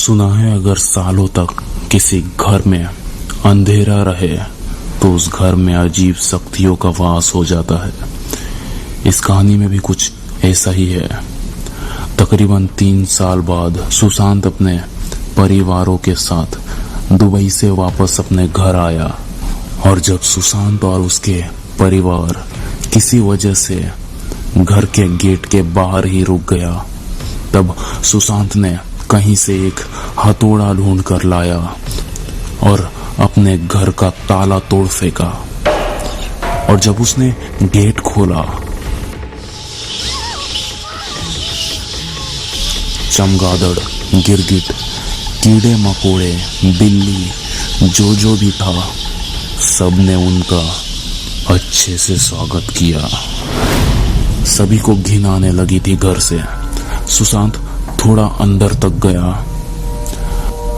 सुना है अगर सालों तक किसी घर में अंधेरा रहे तो उस घर में अजीब शक्तियों का वास हो जाता है। इस कहानी में भी कुछ ऐसा ही है। तकरीबन 3 साल बाद सुशांत अपने परिवारों के साथ दुबई से वापस अपने घर आया और जब सुशांत और उसके परिवार किसी वजह से घर के गेट के बाहर ही रुक गया, तब सुशांत ने कहीं से एक हथौड़ा ढूंढ कर लाया और अपने घर का ताला तोड़ फेंका। और जब उसने गेट खोला, चमगादड़, गिरगिट, कीड़े मकोड़े, बिल्ली, जो भी था, सबने उनका अच्छे से स्वागत किया। सभी को घिन आने लगी थी घर से। सुशांत थोड़ा अंदर तक गया।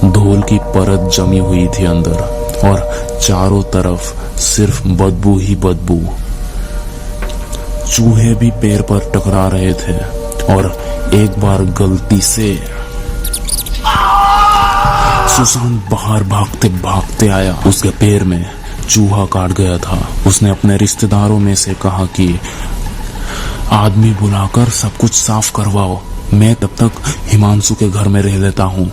धूल की परत जमी हुई थी अंदर और चारों तरफ सिर्फ बदबू ही बदबू। चूहे भी पैर पर टकरा रहे थे और एक बार गलती से सुशांत बाहर भागते भागते आया। उसके पैर में चूहा काट गया था। उसने अपने रिश्तेदारों में से कहा कि आदमी बुलाकर सब कुछ साफ करवाओ, मैं तब तक हिमांशु के घर में रह लेता हूँ।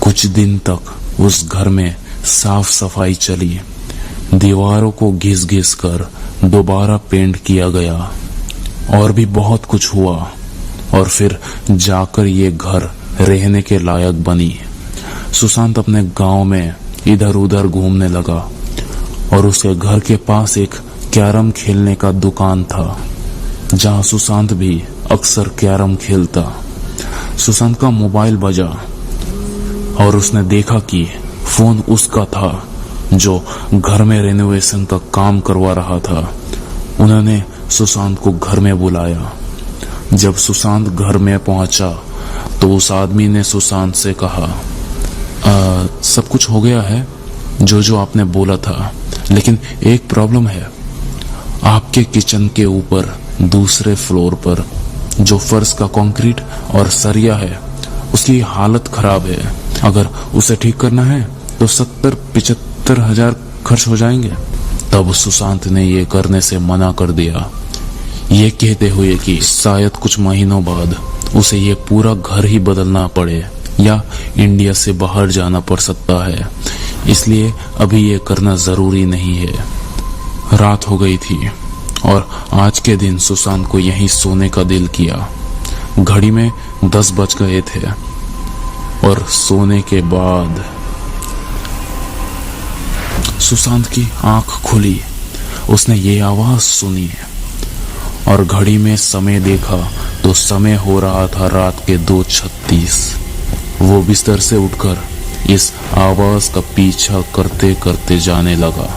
कुछ दिन तक उस घर में साफ सफाई चली। दीवारों को घिस घिस कर दोबारा पेंट किया गया और भी बहुत कुछ हुआ और फिर जाकर ये घर रहने के लायक बनी। सुशांत अपने गांव में इधर उधर घूमने लगा और उसके घर के पास एक कैरम खेलने का दुकान था जहां सुशांत भी अक्सर कैरम खेलता। सुशांत का मोबाइल बजा और उसने देखा कि फोन उसका था जो घर में रेनोवेशन का काम करवा रहा था। उन्होंने सुशांत को घर में बुलाया। जब सुशांत घर में पहुंचा तो उस आदमी ने सुशांत से कहा, सब कुछ हो गया है जो आपने बोला था, लेकिन एक प्रॉब्लम है। आपके किचन के ऊपर दूसरे फ्लोर पर जो फर्श का कंक्रीट और सरिया है उसकी हालत खराब है। अगर उसे ठीक करना है तो 70-75 हजार खर्च हो जाएंगे। तब सुशांत ने ये करने से मना कर दिया, ये कहते हुए कि शायद कुछ महीनों बाद उसे ये पूरा घर ही बदलना पड़े या इंडिया से बाहर जाना पड़ सकता है, इसलिए अभी ये करना जरूरी नहीं है। रात हो गई थी और आज के दिन सुशांत को यहीं सोने का दिल किया। घड़ी में 10 बज गए थे और सोने के बाद सुशांत की आंख खुली। उसने ये आवाज सुनी और घड़ी में समय देखा तो समय हो रहा था रात के 2:36। वो बिस्तर से उठकर इस आवाज का पीछा करते करते जाने लगा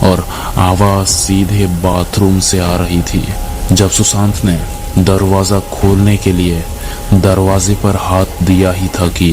और आवाज सीधे बाथरूम से आ रही थी। जब सुशांत ने दरवाजा खोलने के लिए दरवाजे पर हाथ दिया ही था कि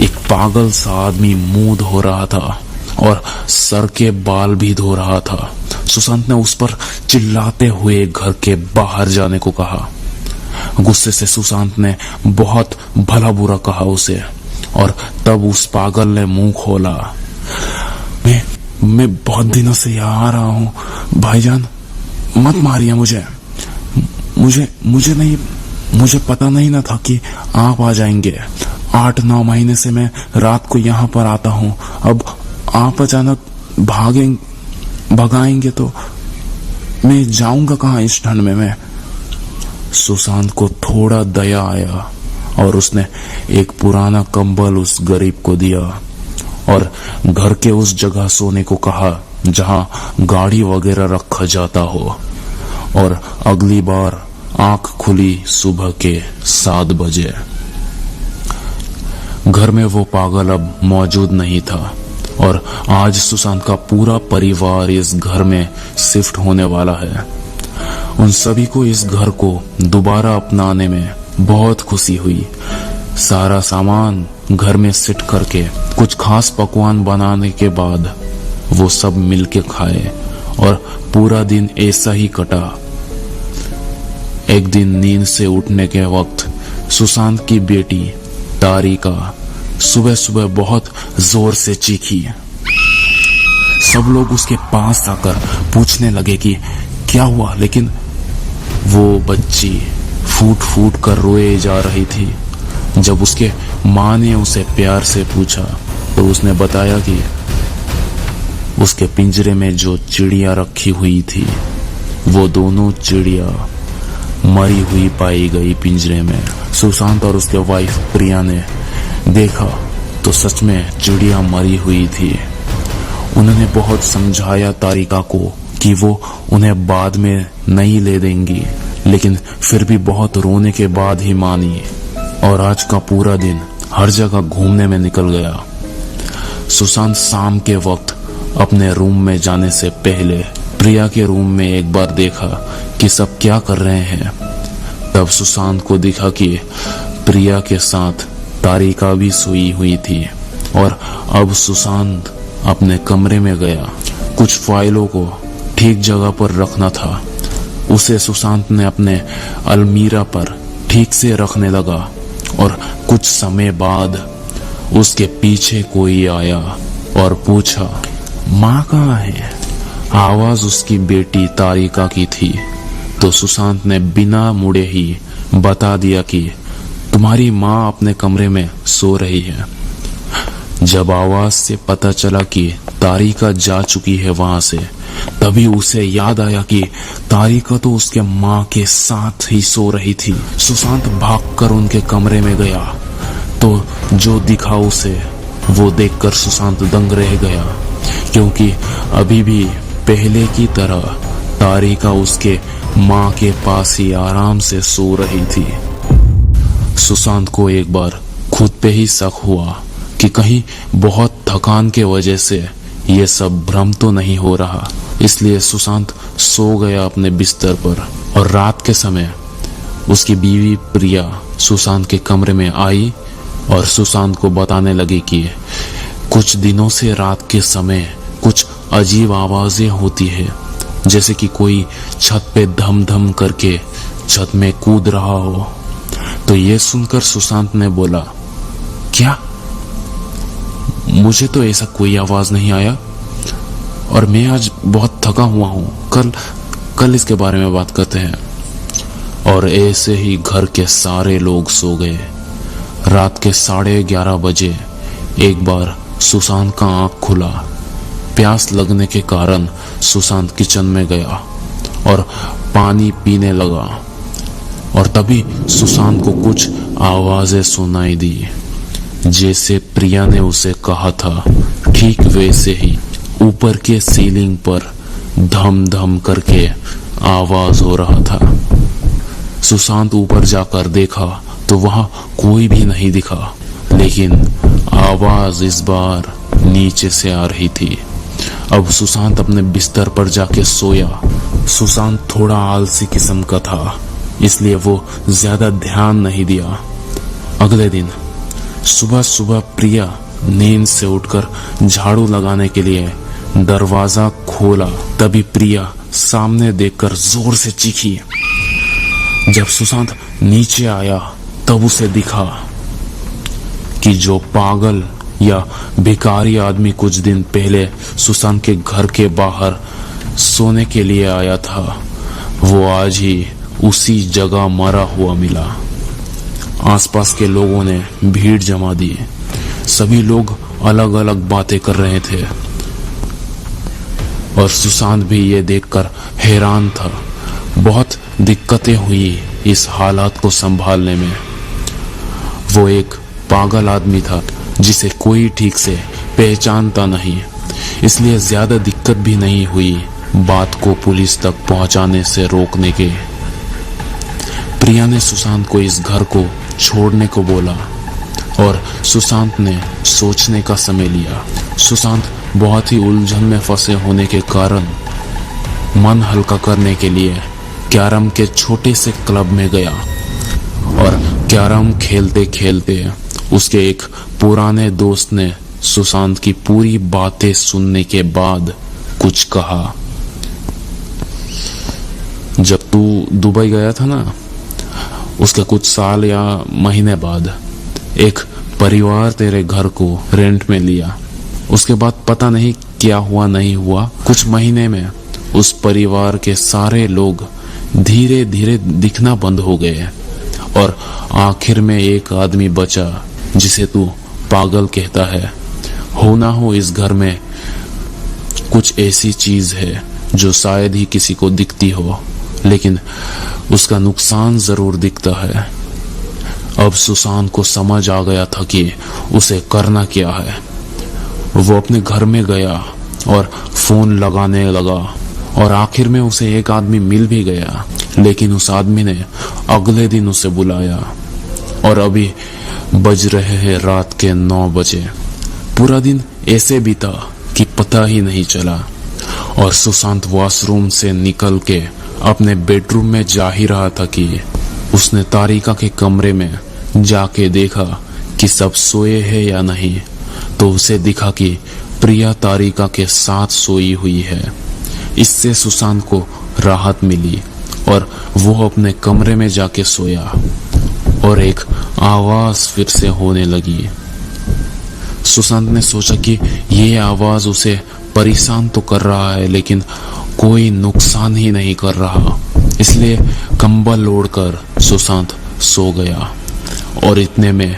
एक पागल सा आदमी मुंह धो रहा था और सर के बाल भी धो रहा था। सुशांत ने उस पर चिल्लाते हुए घर के बाहर जाने को कहा। गुस्से से सुशांत ने बहुत भला बुरा कहा उसे और तब उस पागल ने मुंह खोला। मैं बहुत दिनों से यहाँ आ रहा हूँ भाईजान, मत मारिए मुझे पता नहीं ना था कि आप आ जाएंगे। 8-9 महीने से मैं रात को यहाँ पर आता हूँ। अब आप अचानक भगाएंगे तो मैं जाऊंगा कहाँ इस ठंड में। मैं सुशांत को थोड़ा दया आया और उसने एक पुराना कंबल उस गरीब को दिया और घर के उस जगह सोने को कहा जहां गाड़ी वगैरह रखा जाता हो। और अगली बार आंख खुली सुबह के 7 बजे। घर में वो पागल अब मौजूद नहीं था और आज सुशांत का पूरा परिवार इस घर में शिफ्ट होने वाला है। उन सभी को इस घर को दोबारा अपनाने में बहुत खुशी हुई। सारा सामान घर में सेट करके कुछ खास पकवान बनाने के बाद वो सब मिलके खाए और पूरा दिन ऐसा ही कटा। एक दिन नींद से उठने के वक्त सुशांत की बेटी तारिका सुबह सुबह बहुत जोर से चीखी। सब लोग उसके पास आकर पूछने लगे कि क्या हुआ, लेकिन वो बच्ची फूट फूट कर रोए जा रही थी। जब उसके माँ ने उसे प्यार से पूछा तो उसने बताया कि उसके पिंजरे में जो चिड़िया रखी हुई थी वो दोनों चिड़िया मरी हुई पाई गई पिंजरे में। सुशांत और उसके वाइफ प्रिया ने देखा तो सच में चिड़िया मरी हुई थी। उन्होंने बहुत समझाया तारिका को कि वो उन्हें बाद में नहीं ले देंगी, लेकिन फिर भी बहुत रोने के बाद ही मानी और आज का पूरा दिन हर जगह घूमने में निकल गया। सुशांत शाम के वक्त अपने रूम में जाने से पहले प्रिया के रूम में एक बार देखा कि सब क्या कर रहे हैं। तब सुशांत को दिखा कि प्रिया के साथ तारिका भी सोई हुई थी और अब सुशांत अपने कमरे में गया। कुछ फाइलों को ठीक जगह पर रखना था, उसे सुशांत ने अपने अलमीरा पर ठीक से रखने लगा और कुछ समय बाद उसके पीछे कोई आया और पूछा, माँ कहाँ है? आवाज उसकी बेटी तारिका की थी। तो सुशांत ने बिना मुड़े ही बता दिया कि तुम्हारी माँ अपने कमरे में सो रही है। जब आवाज से पता चला कि तारिका जा चुकी है वहां से, तभी उसे याद आया कि तारिका तो उसके माँ के साथ ही सो रही थी। सुशांत भागकर उनके कमरे में गया तो जो दिखा उसे वो देखकर सुशांत दंग रह गया, क्योंकि अभी भी पहले की तरह तारिका उसके माँ के पास ही आराम से सो रही थी। सुशांत को एक बार खुद पे ही शक हुआ कि कहीं बहुत थकान के वजह से ये सब भ्रम तो नहीं हो रहा। इसलिए सुशांत सो गया अपने बिस्तर पर और रात के समय उसकी बीवी प्रिया सुशांत के कमरे में आई और सुशांत को बताने लगी कि कुछ दिनों से रात के समय कुछ अजीब आवाजें होती है, जैसे कि कोई छत पे धम धम करके छत में कूद रहा हो। तो ये सुनकर सुशांत ने बोला, क्या? मुझे तो ऐसा कोई आवाज नहीं आया और मैं आज बहुत थका हुआ हूँ। कल इसके बारे में बात करते हैं। और ऐसे ही घर के सारे लोग सो गए। रात के 11:30 बजे एक बार सुशांत का आंख खुला। प्यास लगने के कारण सुशांत किचन में गया और पानी पीने लगा और तभी सुशांत को कुछ आवाजें सुनाई दी, जैसे प्रिया ने उसे कहा था। ठीक वैसे ही ऊपर के सीलिंग पर धम धम करके आवाज हो रहा था। सुशांत ऊपर जाकर देखा तो वहां कोई भी नहीं दिखा, लेकिन आवाज इस बार नीचे से आ रही थी। अब सुशांत अपने बिस्तर पर जाके सोया। सुशांत थोड़ा आलसी किस्म का था, इसलिए वो ज्यादा ध्यान नहीं दिया। अगले दिन सुबह सुबह प्रिया नींद से उठकर झाड़ू लगाने के लिए दरवाजा खोला। तभी प्रिया सामने देखकर जोर से चीखी। जब सुशांत नीचे आया तब उसे दिखा कि जो पागल या भिखारी आदमी कुछ दिन पहले सुशांत के घर के बाहर सोने के लिए आया था, वो आज ही उसी जगह मरा हुआ मिला। आसपास के लोगों ने भीड़ जमा दी। सभी लोग अलग अलग बातें कर रहे थे और सुशांत भी ये देखकर हैरान था। बहुत दिक्कतें हुई इस हालात को संभालने में। वो एक पागल आदमी था जिसे कोई ठीक से पहचानता नहीं, इसलिए ज्यादा दिक्कत भी नहीं हुई बात को पुलिस तक पहुंचाने से रोकने के। प्रिया ने सुशांत को इस घर को छोड़ने को बोला और सुशांत ने सोचने का समय लिया। सुशांत बहुत ही उलझन में फंसे होने के कारण मन हल्का करने के लिए कैरम के छोटे से क्लब में गया और कैरम खेलते खेलते उसके एक पुराने दोस्त ने सुशांत की पूरी बातें सुनने के बाद कुछ कहा। जब तू दुबई गया था ना, उसके कुछ साल या महीने बाद एक परिवार तेरे घर को रेंट में लिया। उसके बाद पता नहीं क्या हुआ नहीं हुआ, कुछ महीने में उस परिवार के सारे लोग धीरे धीरे दिखना बंद हो गए और आखिर में एक आदमी बचा जिसे तू पागल कहता है। हो ना हो इस घर में कुछ ऐसी चीज है जो शायद ही किसी को दिखती हो, लेकिन उसका नुकसान जरूर दिखता है। अब सुशांत को समझ आ गया था कि उसे करना क्या है। वो अपने घर में गया और फोन लगाने लगा और आखिर में उसे एक आदमी मिल भी गया, लेकिन उस आदमी ने अगले दिन उसे बुलाया और अभी बज रहे हैं रात के 9 बजे। पूरा दिन ऐसे बीता कि पता ही नहीं चला और सुशांत वॉशरूम से निकल के अपने बेडरूम में जा ही रहा था कि उसने तारिका के कमरे में जाके देखा कि सब सोए हैं या नहीं, तो उसे दिखा कि प्रिया तारिका के साथ सोई हुई है। इससे सुशांत को राहत मिली और वो अपने कमरे में जाके सोया और एक आवाज फिर से होने लगी। सुशांत ने सोचा कि ये आवाज उसे परेशान तो कर रहा है लेकिन कोई नुकसान ही नहीं कर रहा, इसलिए कंबल ओढ़कर सुशांत सो गया। और इतने में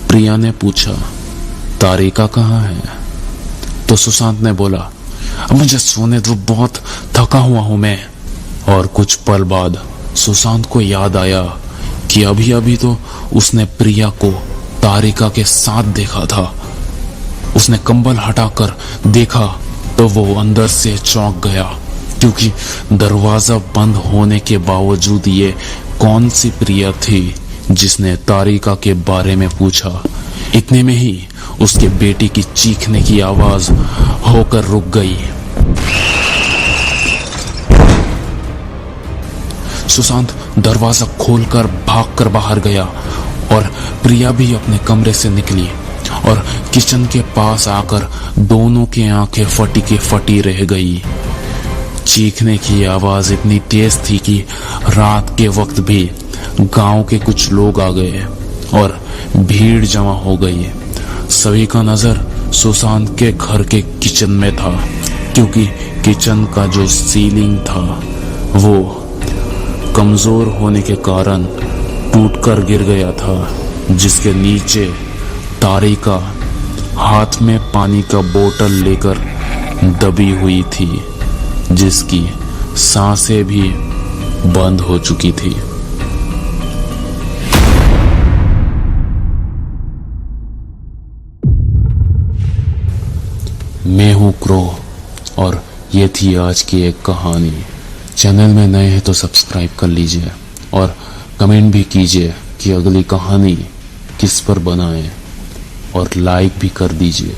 प्रिया ने पूछा, तारिका कहाँ है? तो सुशांत ने बोला, अब मुझे सोने दो, बहुत थका हुआ हूं मैं। और कुछ पल बाद सुशांत को याद आया कि अभी अभी तो उसने प्रिया को तारिका के साथ देखा था। उसने कंबल हटाकर देखा तो वो अंदर से चौंक गया, क्योंकि दरवाजा बंद होने के बावजूद ये कौन सी प्रिया थी जिसने तारिका के बारे में पूछा। इतने में ही उसके बेटी की चीखने की आवाज होकर रुक गई। सुशांत दरवाजा खोलकर भागकर बाहर गया और प्रिया भी अपने कमरे से निकली और किचन के पास आकर दोनों की आंखें फटी की फटी रह गई। चीखने की आवाज इतनी तेज थी कि रात के वक्त भी गांव के कुछ लोग आ गए और भीड़ जमा हो गई। सभी का नजर सुशांत के घर के किचन में था, क्योंकि किचन का जो सीलिंग था वो कमजोर होने के कारण टूटकर गिर गया था, जिसके नीचे तारिका हाथ में पानी का बोतल लेकर दबी हुई थी, जिसकी सांसें भी बंद हो चुकी थी। मैं हूं क्रो और ये थी आज की एक कहानी। चैनल में नए हैं तो सब्सक्राइब कर लीजिए और कमेंट भी कीजिए कि अगली कहानी किस पर बनाएं और लाइक भी कर दीजिए।